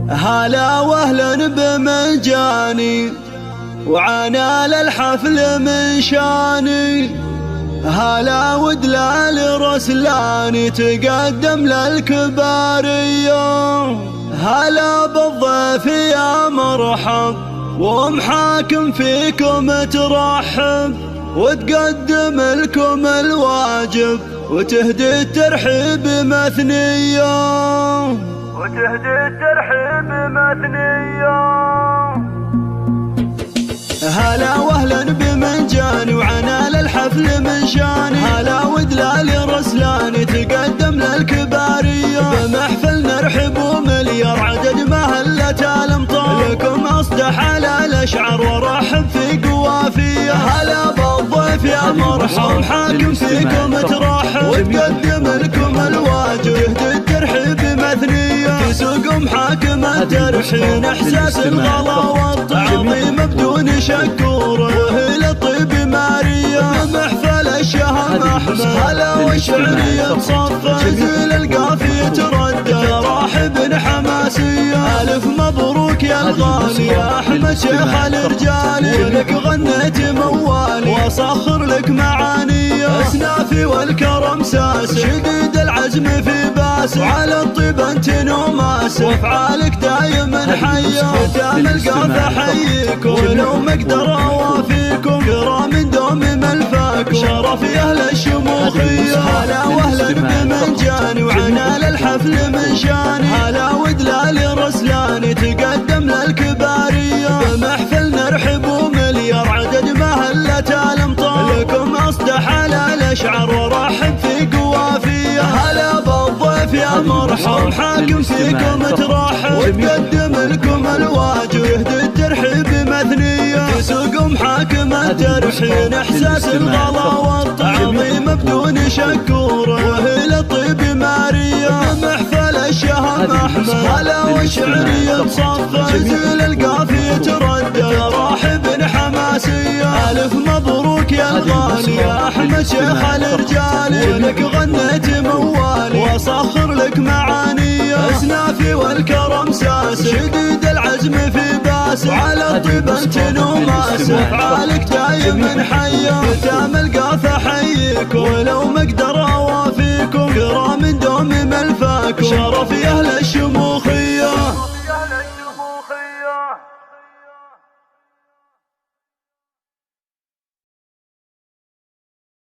هلا واهلا بمجاني وعنا للحفل من شاني. هلا ودلال رسلاني تقدم للكبارية. هلا بالضيف يا مرحب ومحاكم فيكم ترحب وتقدم لكم الواجب وتهدي الترحيب مثنية. هلا واهلا بمجاني وعنا للحفل من شاني. هلا ودلال رسلاني تقدم للكبارية. بمحفل نرحب ومليار عدد مهلة الامطار لكم اصدح على الاشعار ورحب في قوافية. هلا بالضيف يا مرحب حاكم فيكم ترحب وتقدم لكم الواجب يهدي الترحيب مثنية. في سوق محاكم الترحين احساس الغلا والتعظيم بدون شكور وهي للطيب مارية. محفل الشهم احمد هلا والشعرية تصفى جيل القافية تردد راحب حماسية. الف مبروك يا الغالي يا احمد شيخ الرجال لك غنيت موالي واصخر لك معانية. اسنافي والكرم ساس شديد العزم في باس وعلى الطيب انت نوماس وافعالك دايما حية. ختام القافة حييك ولو ما اقدر اوافيكم كرام دوم ملفاكم شرف اهل الشموخية. هلا واهلا بمنجاني وعنا للحفل من شاني. هلا ودلال رسلاني تقدم للكبارية. بمحفل نرحب ومليار عدد مهلة الامطار لكم اصدح على الاشعار ورحب في قوافية. هلا بالضيف يا مرحب حاكم فيكم ترحب وتقدم لكم الواجب يهدي الترحيب مثنية. في سوق محاكم الترحين احساس الغلا والتعظيم بدون شكور وهي للطيب مارية. محفل الشهم احمد هلا والشعرية تصفى جيل القافية تردد راحب حماسية. الف مبروك يا الغالي يا احمد شيخ الرجال لك غنيت موالي واصخر لك معانية. اسنافي والكرم ساس شديد العزم في باس وعلى الطيب انت نوماس وافعالك دايما حية. ختام القافة حييك ولو ما اقدر اوافيكم كرام دوم ملفاكم شرف اهل الشموخ